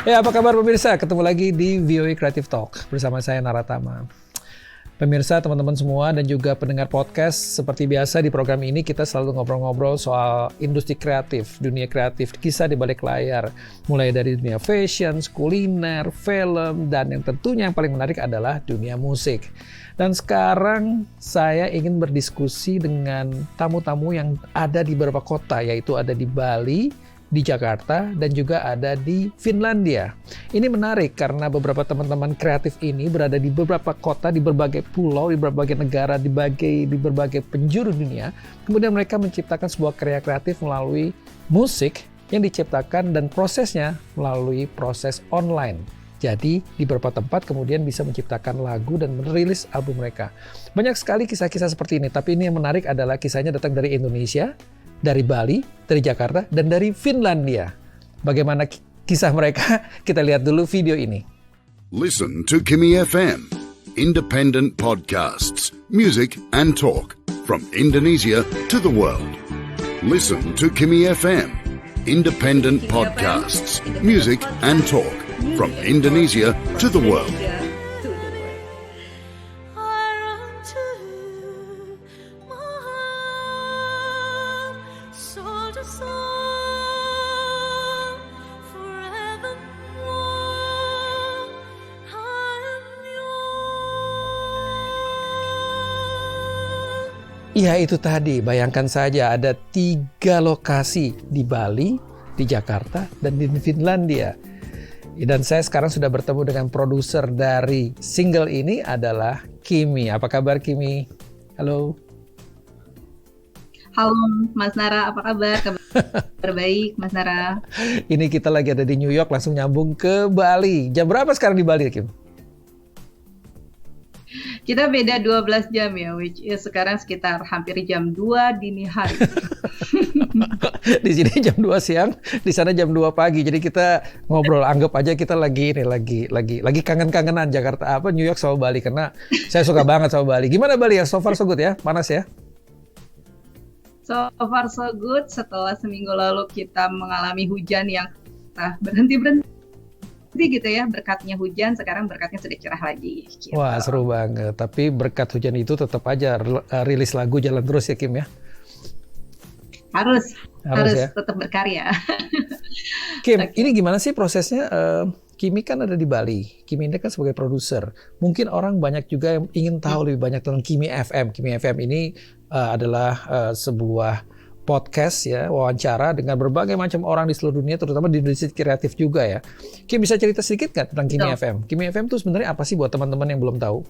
Ya, apa kabar pemirsa? Ketemu lagi di VOA Creative Talk bersama saya Naratama. Pemirsa, teman-teman semua dan juga pendengar podcast, seperti biasa di program ini kita selalu ngobrol-ngobrol soal industri kreatif, dunia kreatif, kisah di balik layar, mulai dari dunia fashion, kuliner, film, dan yang tentunya yang paling menarik adalah dunia musik. Dan sekarang saya ingin berdiskusi dengan tamu-tamu yang ada di beberapa kota, yaitu ada di Bali, di Jakarta, dan juga ada di Finlandia. Ini menarik karena beberapa teman-teman kreatif ini berada di beberapa kota, di berbagai pulau, di berbagai negara, di berbagai penjuru dunia. Kemudian mereka menciptakan sebuah karya kreatif melalui musik yang diciptakan dan prosesnya melalui proses online. Jadi di beberapa tempat kemudian bisa menciptakan lagu dan merilis album mereka. Banyak sekali kisah-kisah seperti ini, tapi ini yang menarik adalah kisahnya datang dari Indonesia, dari Bali, dari Jakarta, dan dari Finlandia. Bagaimana kisah mereka? Kita lihat dulu video ini. Listen to Kimi FM, independent podcasts, music and talk from Indonesia to the world. Listen to Kimi FM, independent podcasts, music and talk from Indonesia to the world. Ya itu tadi, bayangkan saja ada 3 lokasi di Bali, di Jakarta, dan di Finlandia. Dan saya sekarang sudah bertemu dengan produser dari single ini adalah Kimi. Apa kabar Kimi? Halo. Halo Mas Nara, apa kabar? Kabar baik Mas Nara. Ini kita lagi ada di New York, langsung nyambung ke Bali. Jam berapa sekarang di Bali, Kim? Kita beda 12 jam ya, which is sekarang sekitar hampir jam 2 dini hari. Di sini jam 2 siang, di sana jam 2 pagi. Jadi kita ngobrol, anggap aja kita lagi kangen-kangenan Jakarta New York sama Bali, karena saya suka banget sama Bali. Gimana Bali ya? So far so good ya? Panas ya? So far so good. Setelah seminggu lalu kita mengalami hujan yang berhenti gitu ya, berkatnya hujan, sekarang berkatnya sudah cerah lagi gitu. Wah seru banget, tapi berkat hujan itu tetap aja rilis lagu jalan terus ya Kim ya? Harus ya? Tetap berkarya. Kim, ini gimana sih prosesnya? Kimi kan ada di Bali, Kimi ini kan sebagai produser. Mungkin orang banyak juga yang ingin tahu lebih banyak tentang Kimi FM. Kimi FM ini adalah sebuah podcast ya, wawancara dengan berbagai macam orang di seluruh dunia, terutama di industri kreatif juga ya. Kim, bisa cerita sedikit nggak tentang Kimi FM? Kimi FM itu sebenarnya apa sih buat teman-teman yang belum tahu?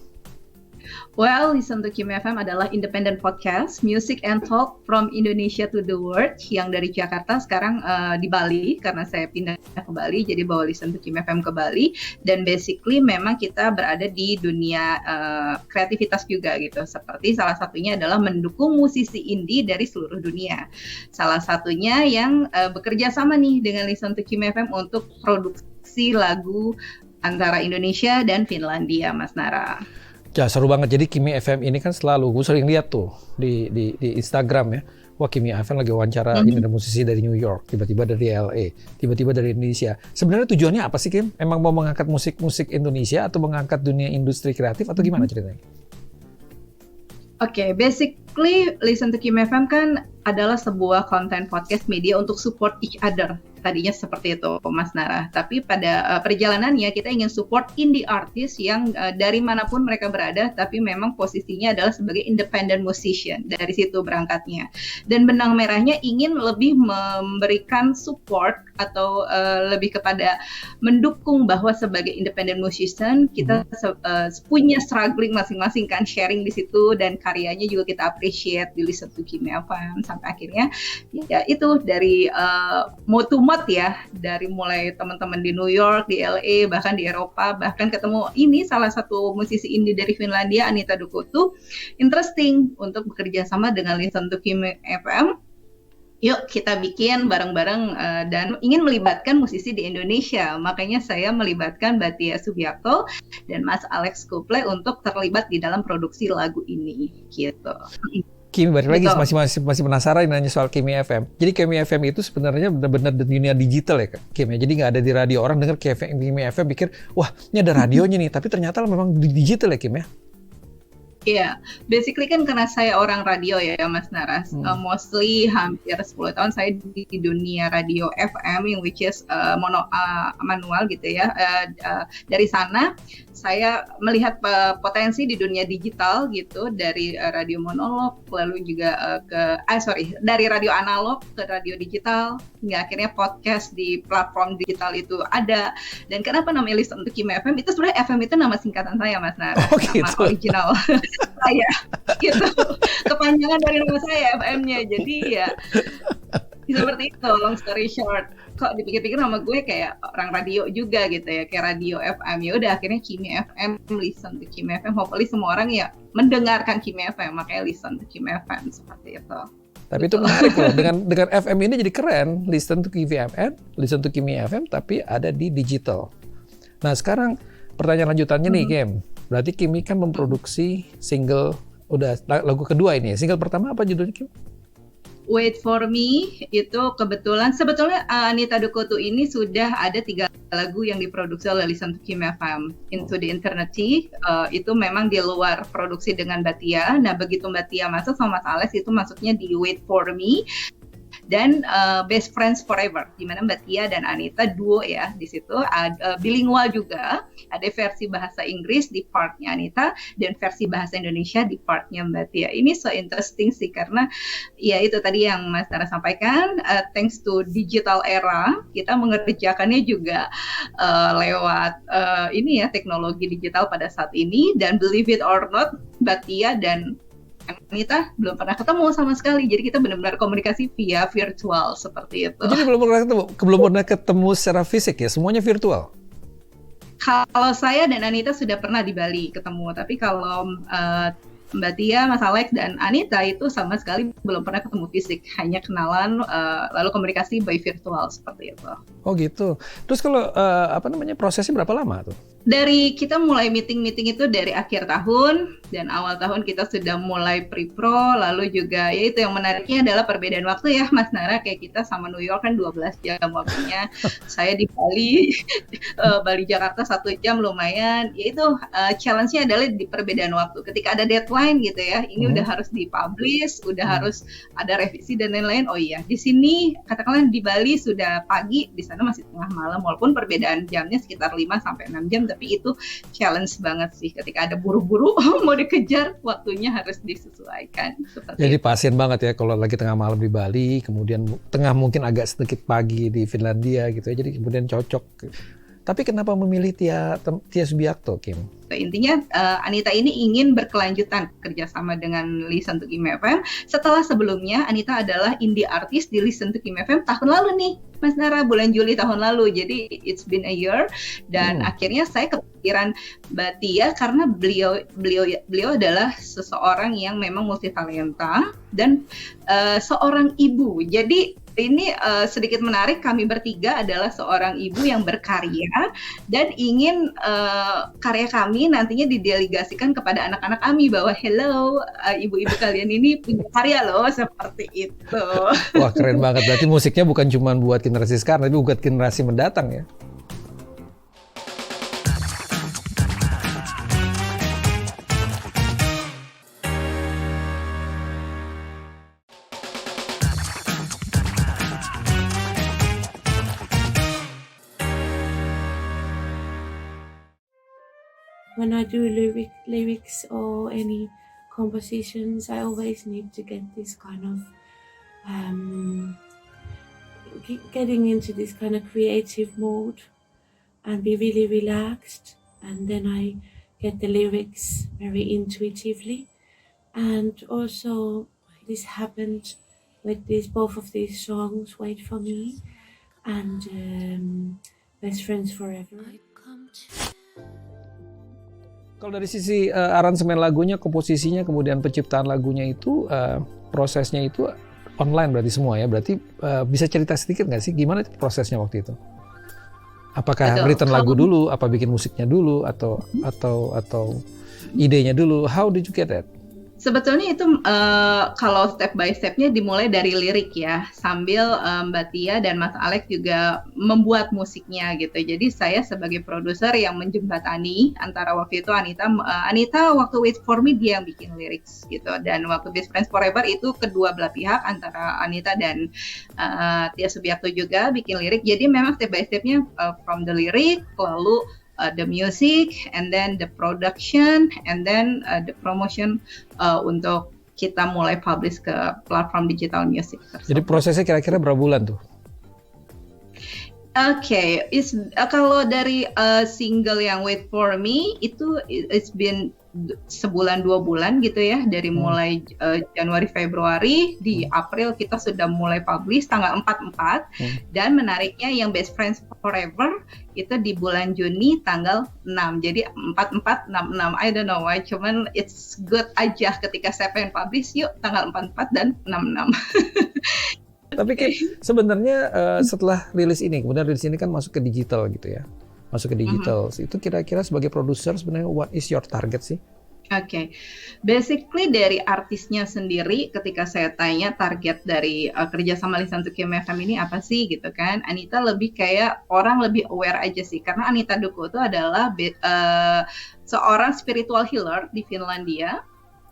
Well, Listen to Kimi FM adalah independent podcast, music and talk from Indonesia to the world, yang dari Jakarta sekarang di Bali, karena saya pindah ke Bali, jadi bawa Listen to Kimi FM ke Bali, dan basically memang kita berada di dunia kreativitas juga gitu, seperti salah satunya adalah mendukung musisi indie dari seluruh dunia. Salah satunya yang bekerja sama nih dengan Listen to Kimi FM untuk produksi lagu antara Indonesia dan Finlandia, Mas Nara. Ya seru banget. Jadi Kimi FM ini kan selalu, gue sering lihat tuh di Instagram ya. Wah Kimi FM lagi wawancara ini ada musisi dari New York, tiba-tiba dari LA, tiba-tiba dari Indonesia. Sebenarnya tujuannya apa sih Kim? Emang mau mengangkat musik Indonesia atau mengangkat dunia industri kreatif atau gimana ceritanya? Oke, basically Listen to Kimi FM kan adalah sebuah konten podcast media untuk support each other. Tadinya seperti itu, Mas Nara. Tapi pada perjalanannya kita ingin support indie artist yang dari manapun mereka berada, tapi memang posisinya adalah sebagai independent musician. Dari situ berangkatnya. Dan benang merahnya ingin lebih memberikan support atau lebih kepada mendukung bahwa sebagai independent musician kita punya struggling masing-masing kan, sharing di situ, dan karyanya juga kita appreciate di Listen to Kimi FM sampai akhirnya ya itu dari moto ya, dari mulai teman-teman di New York, di LA, bahkan di Eropa, bahkan ketemu ini salah satu musisi indie dari Finlandia, Anita Dukutu. Interesting untuk bekerja sama dengan Listen to Kimi FM. Yuk kita bikin bareng-bareng dan ingin melibatkan musisi di Indonesia. Makanya saya melibatkan Mbak Tia Subiakto dan Mas Alex Kuple untuk terlibat di dalam produksi lagu ini gitu. Kimi balik lagi Betul. masih penasaran nanya soal Kimi FM. Jadi Kimi FM itu sebenarnya benar-benar dunia digital ya Kim ya. Jadi nggak ada di radio, orang dengar Kimi FM pikir wah ini ada radionya nih, tapi ternyata memang digital ya Kim ya. Iya, basically kan karena saya orang radio ya Mas Naras, mostly hampir 10 tahun saya di dunia radio FM, yang which is manual gitu ya. Dari sana saya melihat potensi di dunia digital gitu, dari radio monolog, lalu juga dari radio analog ke radio digital, hingga akhirnya podcast di platform digital itu ada. Dan kenapa namanya Listen to Kimi FM, itu sebenarnya FM itu nama singkatan saya Mas Naras, nama original saya gitu, kepanjangan dari nama saya FM-nya. Jadi ya seperti itu, long story short. Kok dipikir-pikir nama gue kayak orang radio juga gitu ya, kayak radio FM. Ya udah akhirnya Kimi FM, Listen to Kimi FM. Hopefully semua orang ya mendengarkan Kimi FM, makanya Listen to Kimi FM seperti itu. Tapi itu menarik loh, dengan FM ini jadi keren, Listen to Kimi FM, Listen to Kimi FM, tapi ada di digital. Nah sekarang pertanyaan lanjutannya nih Kim, berarti Kimi kan memproduksi single, udah lagu kedua ini ya, single pertama apa judulnya Kim? Wait for Me, itu kebetulan sebetulnya Anita Dukutu ini sudah ada 3 lagu yang diproduksi oleh Listen to Kimi FM. Into the Eternity itu memang di luar produksi dengan Mbak Tia. Nah begitu Mbak Tia masuk sama Mas Alex, itu masuknya di Wait for Me dan Best Friends Forever, di mana Mbak Tia dan Anita duo ya di situ. Bilingual juga, ada versi bahasa Inggris di partnya Anita dan versi bahasa Indonesia di partnya Mbak Tia. Ini so interesting sih, karena ya itu tadi yang Mas Tara sampaikan, thanks to digital era, kita mengerjakannya juga lewat ini ya, teknologi digital pada saat ini. Dan believe it or not, Mbak Tia dan Anita belum pernah ketemu sama sekali, jadi kita benar-benar komunikasi via virtual seperti itu. Jadi belum pernah ketemu secara fisik ya, semuanya virtual. Kalau saya dan Anita sudah pernah di Bali ketemu, tapi kalau Mbak Tia, Mas Alex, dan Anita itu sama sekali belum pernah ketemu fisik, hanya kenalan lalu komunikasi by virtual seperti itu. Oh gitu. Terus kalau prosesnya berapa lama tuh? Dari kita mulai meeting itu dari akhir tahun, dan awal tahun kita sudah mulai pre-pro, lalu juga ya itu yang menariknya adalah perbedaan waktu ya Mas Nara, kayak kita sama New York kan 12 jam waktunya, saya di Bali, Bali Jakarta 1 jam lumayan, ya itu challenge-nya adalah di perbedaan waktu, ketika ada deadline gitu ya, ini udah harus dipublish, udah harus ada revisi dan lain-lain. Oh iya, di sini katakanlah di Bali sudah pagi, di sana masih tengah malam, walaupun perbedaan jamnya sekitar 5-6 jam, tapi itu challenge banget sih, ketika ada buru-buru mau dikejar, waktunya harus disesuaikan. Jadi pasien banget ya kalau lagi tengah malam di Bali, kemudian tengah mungkin agak sedikit pagi di Finlandia gitu ya, jadi kemudian cocok. Tapi kenapa memilih Tia Subiakto, Kim? Intinya Anita ini ingin berkelanjutan kerjasama dengan Listen to Kimi FM setelah sebelumnya Anita adalah indie artist di Listen to Kimi FM tahun lalu nih Mas Nara, bulan Juli tahun lalu. Jadi it's been a year, dan akhirnya saya kepikiran Mbak Tia karena beliau adalah seseorang yang memang multitalenta dan seorang ibu. Jadi ini sedikit menarik, kami bertiga adalah seorang ibu yang berkarya dan ingin karya kami nantinya didelegasikan kepada anak-anak kami, bahwa hello, ibu-ibu kalian ini punya karya loh, seperti itu. Wah keren banget, berarti musiknya bukan cuma buat generasi sekarang, tapi buat generasi mendatang ya. When I do lyrics or any compositions, I always need to get this kind of getting into this kind of creative mode and be really relaxed, and then I get the lyrics very intuitively. And also this happened with both of these songs, Wait for Me and Best Friends Forever. Kalau dari sisi aransemen lagunya, komposisinya, kemudian penciptaan lagunya itu, prosesnya itu online berarti semua ya. Berarti bisa cerita sedikit nggak sih gimana prosesnya waktu itu? Apakah written lagu dulu, apa bikin musiknya dulu, atau idenya dulu? How did you get that? Sebetulnya itu kalau step by stepnya dimulai dari lirik ya, sambil Mbak Tia dan Mas Alex juga membuat musiknya gitu. Jadi saya sebagai produser yang menjembatani antara waktu itu Anita waktu Wait For Me dia yang bikin lirik gitu, dan waktu Best Friends Forever itu kedua belah pihak antara Anita dan Tia Subiakto juga bikin lirik. Jadi memang step by stepnya from the lirik, lalu the music, and then the production, and then the promotion untuk kita mulai publish ke platform digital music tersebut. Jadi prosesnya kira-kira berapa bulan tuh? Oke, kalau dari single yang Wait For Me itu it's been sebulan 2 bulan gitu ya, dari mulai Januari Februari, di April kita sudah mulai publish tanggal 4/4 dan menariknya yang Best Friends Forever itu di bulan Juni tanggal 6. Jadi 4/4/6/6 I don't know why, cuman it's good aja ketika saya pengen publish yuk tanggal 4/4 dan 6/6. Tapi kan sebenarnya setelah rilis ini, kemudian rilis ini kan masuk ke digital gitu ya. Masuk ke digital. Itu kira-kira sebagai produser sebenarnya what is your target sih? Oke. Basically dari artisnya sendiri, ketika saya tanya target dari kerja sama Listen to Kim FM ini apa sih gitu kan, Anita lebih kayak orang lebih aware aja sih, karena Anita Duku itu adalah seorang spiritual healer di Finlandia,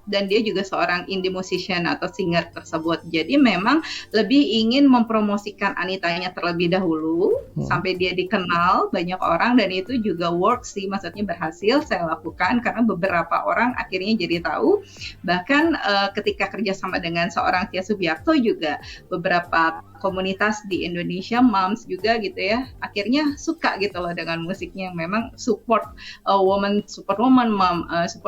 dan dia juga seorang indie musician atau singer tersebut. Jadi memang lebih ingin mempromosikan Anitanya terlebih dahulu sampai dia dikenal banyak orang, dan itu juga work sih, maksudnya berhasil saya lakukan karena beberapa orang akhirnya jadi tahu. Bahkan ketika kerjasama dengan seorang Tia Subiakto juga beberapa komunitas di Indonesia, moms juga gitu ya, akhirnya suka gitu loh dengan musiknya yang memang support woman, support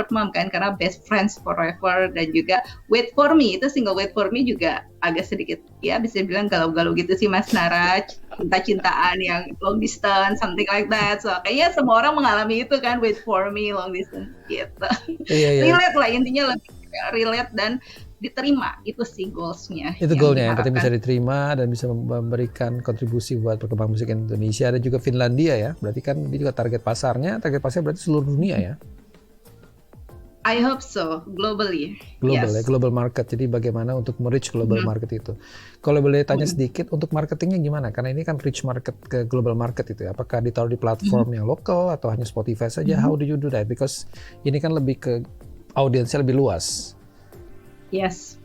mom kan, karena Best Friends Forever dan juga Wait For Me, itu single Wait For Me juga agak sedikit ya bisa dibilang galau-galau gitu sih Mas Nara, cinta-cintaan yang long distance, something like that. So kayaknya semua orang mengalami itu kan, Wait For Me, long distance gitu. Relate lah, intinya lebih relate dan diterima, itu sih goals-nya. Itu goal-nya yang penting bisa diterima dan bisa memberikan kontribusi buat perkembangan musik Indonesia dan juga Finlandia ya. Berarti kan dia juga target pasarnya berarti seluruh dunia ya. I hope so, globally. Global Yes. ya, global market. Jadi bagaimana untuk merich global market itu. Kalau boleh tanya sedikit untuk marketingnya gimana? Karena ini kan reach market ke global market itu ya. Apakah ditaruh di platform yang lokal atau hanya Spotify saja? How do you do that? Because ini kan lebih ke audiensnya lebih luas. Yes.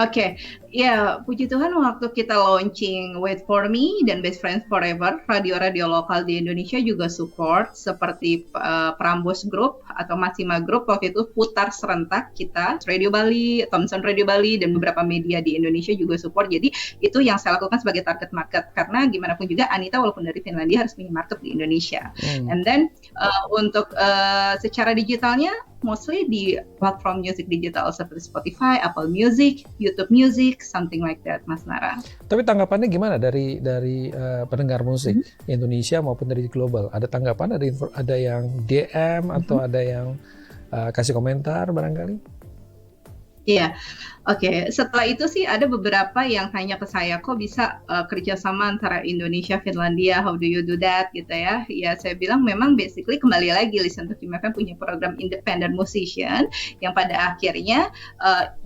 Oke, ya puji Tuhan waktu kita launching Wait For Me dan Best Friends Forever, radio-radio lokal di Indonesia juga support, seperti Prambors Group atau Masima Group waktu itu putar serentak kita, Radio Bali, Thomson Radio Bali, dan beberapa media di Indonesia juga support. Jadi itu yang saya lakukan sebagai target market, karena gimana pun juga Anita walaupun dari Finlandia harus punya market di Indonesia. And then untuk secara digitalnya, mostly di platform music digital seperti Spotify, Apple Music, YouTube Music, something like that, Mas Nara. Tapi tanggapannya gimana dari pendengar musik Indonesia maupun dari global? Ada tanggapan, ada yang DM atau ada yang kasih komentar barangkali? Iya, oke. Setelah itu sih ada beberapa yang tanya ke saya, kok bisa kerjasama antara Indonesia, Finlandia, how do you do that gitu ya. Ya saya bilang memang basically kembali lagi Listen to Kim FM punya program independent musician yang pada akhirnya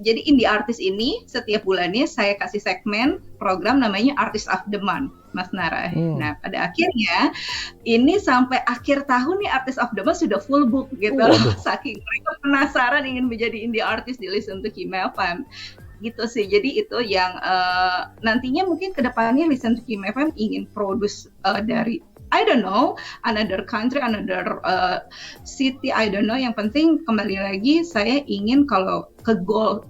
jadi indie artist ini setiap bulannya saya kasih segmen program namanya Artist of the Month, Mas Nara. Nah pada akhirnya ini sampai akhir tahun nih Artist of the Month sudah full book gitu. Saking mereka penasaran ingin menjadi indie artist di Listen to Kim FM. Gitu sih, jadi itu yang nantinya mungkin kedepannya Listen to Kim FM ingin produce dari I don't know, another country, another city, I don't know. Yang penting kembali lagi saya ingin kalau ke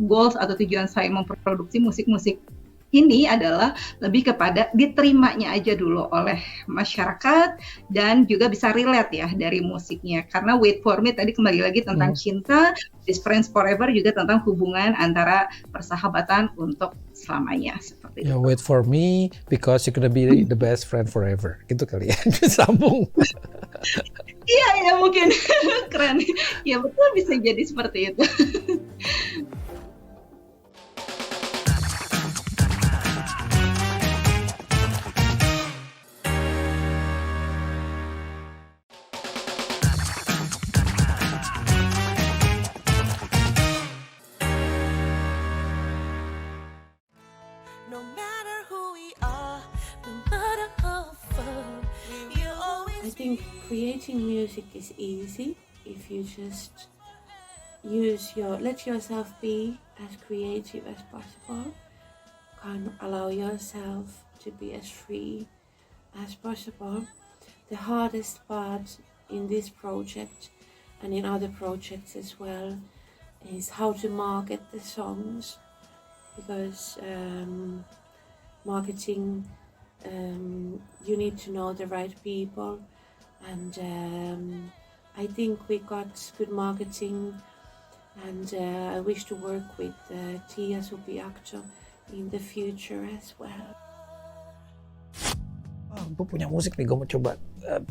goals atau tujuan saya memproduksi musik-musik ini adalah lebih kepada diterimanya aja dulu oleh masyarakat dan juga bisa relate ya dari musiknya. Karena Wait For Me tadi kembali lagi tentang cinta, Best Friends Forever juga tentang hubungan antara persahabatan untuk selamanya seperti itu. Wait For Me because you're gonna be the best friend forever. Gitu kali ya. Sambung. Iya mungkin keren. Ya betul, bisa jadi seperti itu. think creating music is easy if you just let yourself be as creative as possible. Kind of allow yourself to be as free as possible. The hardest part in this project and in other projects as well is how to market the songs, because marketing, you need to know the right people, and I think we got good marketing, and I wish to work with Tia Subiakto in the future as well. Gue punya musik nih, gue mau coba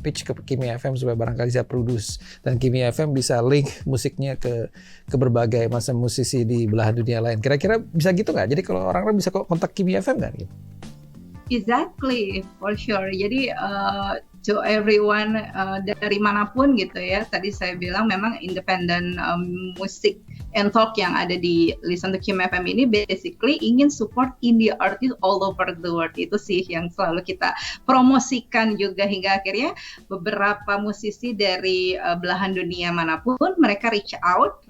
pitch ke Kimi FM supaya barangkali saya produce, dan Kimi FM bisa link musiknya ke berbagai macam musisi di belahan dunia lain. Kira-kira bisa gitu nggak? Jadi kalau orang-orang bisa kontak Kimi FM nggak? Gitu? Exactly, for sure. Jadi to everyone dari manapun gitu ya. Tadi saya bilang memang independent musik and talk yang ada di Listen to Kim FM ini basically ingin support indie artist all over the world. Itu sih yang selalu kita promosikan juga, hingga akhirnya beberapa musisi dari belahan dunia manapun mereka reach out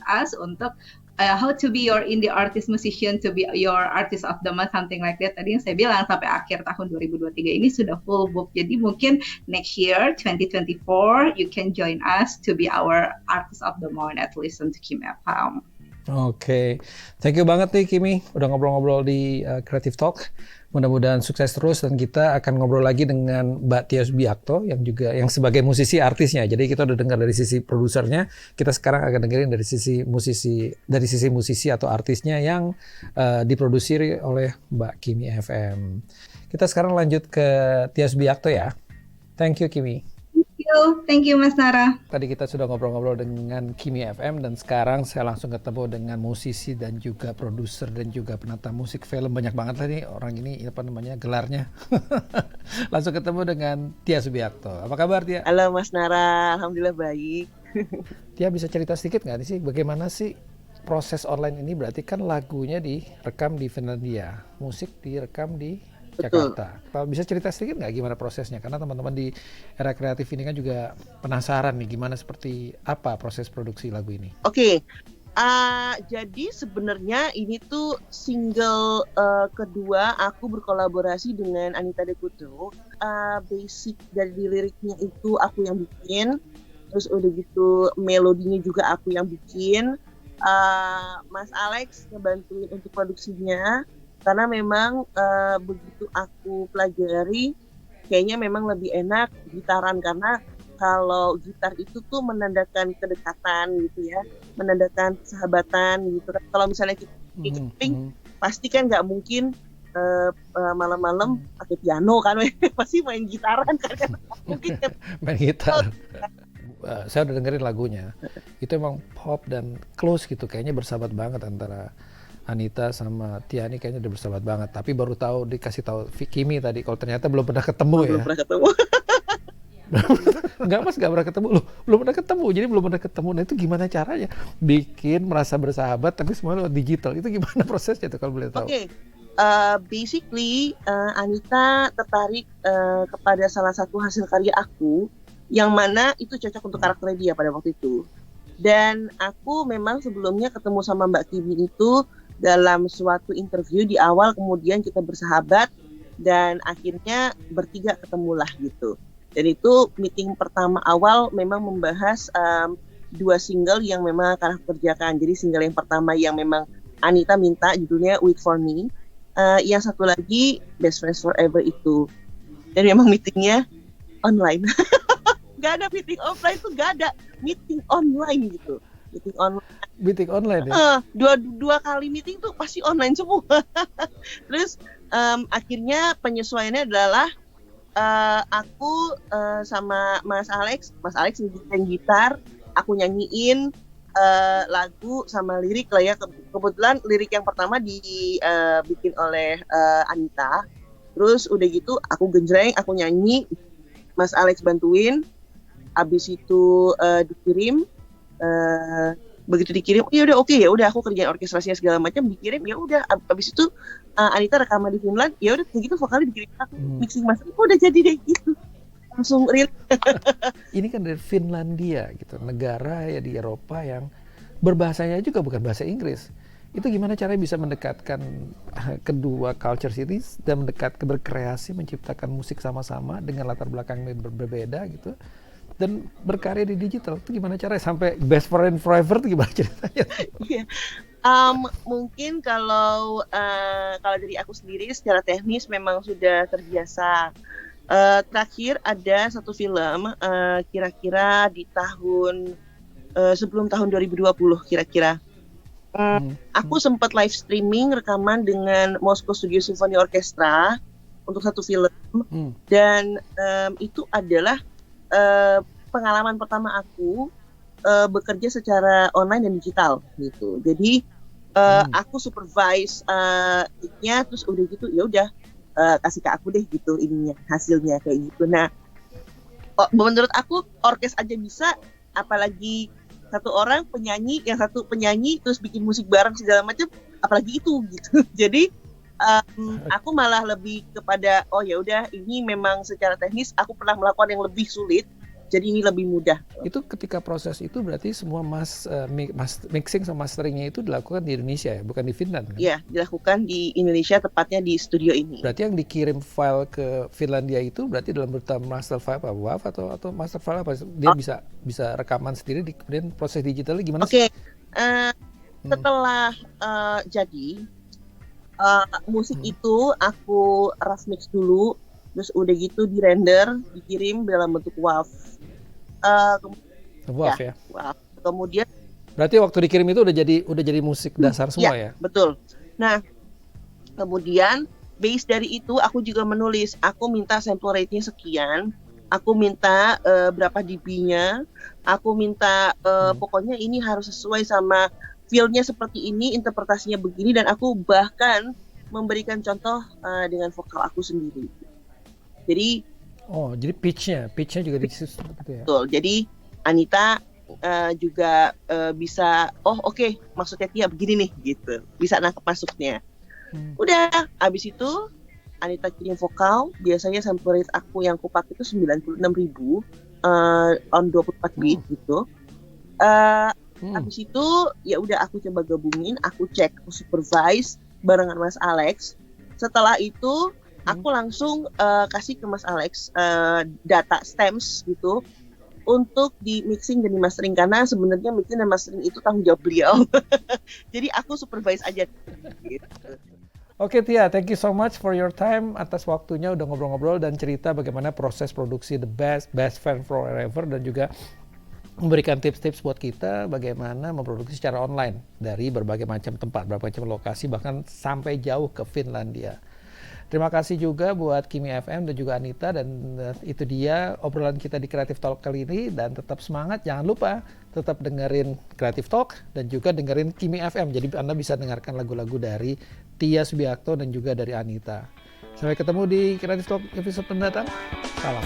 us untuk how to be your indie artist musician, to be your artist of the month, something like that. Tadi yang saya bilang sampai akhir tahun 2023 ini sudah full book. Jadi mungkin next year 2024 you can join us to be our artist of the month at Listen to Kim FM. Oke, thank you banget nih Kimi udah ngobrol-ngobrol di Creative Talk. Mudah-mudahan sukses terus, dan kita akan ngobrol lagi dengan Mbak Tia Subiakto yang sebagai musisi artisnya. Jadi kita udah dengar dari sisi produsernya, kita sekarang akan dengerin dari sisi musisi atau artisnya yang diproduksi oleh Mbak Kimi FM. Kita sekarang lanjut ke Tia Subiakto ya. Thank you Kimi. Thank you Mas Nara. Tadi kita sudah ngobrol-ngobrol dengan Kimi FM, dan sekarang saya langsung ketemu dengan musisi dan juga produser dan juga penata musik film. Banyak banget lah nih orang ini, apa namanya, gelarnya. Langsung ketemu dengan Tia Subiakto. Apa kabar Tia? Halo Mas Nara, alhamdulillah baik. Tia bisa cerita sedikit nggak sih bagaimana sih proses online ini? Berarti kan lagunya direkam di Finlandia, musik direkam di Jakarta. Kalau bisa cerita sedikit nggak gimana prosesnya? Karena teman-teman di era kreatif ini kan juga penasaran nih gimana, seperti apa proses produksi lagu ini. Oke. Jadi sebenarnya ini tuh single kedua aku berkolaborasi dengan Anita Deputo. Basic dari liriknya itu aku yang bikin, terus udah gitu melodinya juga aku yang bikin. Mas Alex ngebantuin untuk produksinya. Karena memang begitu aku pelajari, kayaknya memang lebih enak gitaran, karena kalau gitar itu tuh menandakan kedekatan gitu ya, menandakan sahabatan gitu. Kalau misalnya kita camping, pasti kan nggak mungkin malam-malam pakai piano kan, pasti main gitaran kan, mungkin main gitar. Saya udah dengerin lagunya, itu emang pop dan close gitu, kayaknya bersahabat banget antara Anita sama Tiani, kayaknya udah bersahabat banget. Tapi baru tahu, dikasih tahu Kimi tadi kalau ternyata belum pernah ketemu ya. Belum pernah ketemu. Enggak Mas, enggak pernah ketemu loh. Belum pernah ketemu. Jadi belum pernah ketemu. Nah itu gimana caranya bikin merasa bersahabat tapi semua lewat digital? Itu gimana prosesnya tuh kalau boleh tahu? Oke. Basically Anita tertarik kepada salah satu hasil karya aku yang mana itu cocok untuk karakter dia pada waktu itu. Dan aku memang sebelumnya ketemu sama Mbak Kimi itu dalam suatu interview di awal, kemudian kita bersahabat dan akhirnya bertiga ketemulah gitu. Dan itu meeting pertama awal memang membahas dua single yang memang akan aku kerjakan. Jadi single yang pertama yang memang Anita minta judulnya Wait For Me, yang satu lagi Best Friends Forever itu. Dan memang meetingnya online. Gak ada meeting offline tuh, gak ada meeting online gitu. Meeting online ya? Dua kali meeting tuh pasti online semua. Terus akhirnya penyesuaiannya adalah aku sama Mas Alex nyanyiin gitar, aku nyanyiin lagu sama lirik lah ya. Kebetulan lirik yang pertama dibikin oleh Anita. Terus udah gitu aku genjreng, aku nyanyi, Mas Alex bantuin. Abis itu dikirim, begitu dikirim, ya udah oke, ya udah aku kerjain orkestrasinya segala macam, dikirim, ya udah. Abis itu Anita rekaman di Finland, ya udah begitu vokalnya dikirim aku, mixing master, udah jadi deh gitu. langsung real. Ini kan dari Finlandia gitu, negara ya di Eropa yang berbahasanya juga bukan bahasa Inggris. Itu gimana caranya bisa mendekatkan kedua culture ini dan berkreasi menciptakan musik sama-sama dengan latar belakang yang berbeda gitu dan berkarya di digital. Itu gimana caranya sampai best friend forever itu gimana ceritanya? Iya. Mungkin kalau dari aku sendiri secara teknis memang sudah terbiasa. Terakhir ada satu film kira-kira di tahun sebelum tahun 2020 kira-kira. Aku sempat live streaming rekaman dengan Moscow Studio Symphony Orchestra untuk satu film dan itu adalah pengalaman pertama aku bekerja secara online dan digital gitu. Jadi aku supervise nya terus udah gitu ya udah kasih ke aku deh gitu ininya hasilnya kayak gitu. Nah, menurut aku orkes aja bisa, apalagi satu orang penyanyi, yang satu penyanyi terus bikin musik bareng segala macam, apalagi itu gitu. Jadi aku malah lebih kepada oh ya udah ini memang secara teknis aku pernah melakukan yang lebih sulit, jadi ini lebih mudah. Itu ketika proses itu berarti semua mixing sama masteringnya itu dilakukan di Indonesia ya, bukan di Finland kan? Iya, dilakukan di Indonesia, tepatnya di studio ini. Berarti yang dikirim file ke Finlandia itu berarti dalam bentuk master file apa WAV atau master file apa? Dia bisa rekaman sendiri, kemudian proses digitalnya gimana sih? Oke. Setelah jadi musik itu aku rough mix dulu, terus udah gitu di render, dikirim dalam bentuk WAV. WAV ya. WAV. Kemudian berarti waktu dikirim itu udah jadi musik dasar semua ya? Betul. Nah, kemudian base dari itu aku juga menulis, aku minta sample rate-nya sekian, aku minta berapa dB-nya, aku minta pokoknya ini harus sesuai sama feel-nya seperti ini, interpretasinya begini, dan aku bahkan memberikan contoh dengan vokal aku sendiri. Jadi jadi pitch-nya juga di situ gitu ya. Betul. Jadi Anita juga bisa oke, maksudnya Tia begini nih gitu. Bisa nangkep masuknya. Udah, abis itu Anita kirim vokal, biasanya sample rate aku yang aku pakai itu 96.000 on 24 beat gitu. Abis itu ya udah aku coba gabungin, aku cek, aku supervise barengan Mas Alex. Setelah itu aku langsung kasih ke Mas Alex data stems gitu untuk di mixing dan di mastering, karena sebenarnya mixing dan mastering itu tanggung jawab beliau. Jadi aku supervise aja gitu. Oke Tia, thank you so much for your time, atas waktunya udah ngobrol-ngobrol dan cerita bagaimana proses produksi The Best Friend Forever, dan juga memberikan tips-tips buat kita bagaimana memproduksi secara online dari berbagai macam tempat, berbagai macam lokasi, bahkan sampai jauh ke Finlandia. Terima kasih juga buat Kimi FM dan juga Anita, dan itu dia obrolan kita di Creative Talk kali ini, dan tetap semangat, jangan lupa tetap dengerin Creative Talk dan juga dengerin Kimi FM, jadi Anda bisa dengarkan lagu-lagu dari Tia Subiakto dan juga dari Anita. Sampai ketemu di Creative Talk episode mendatang. Salam.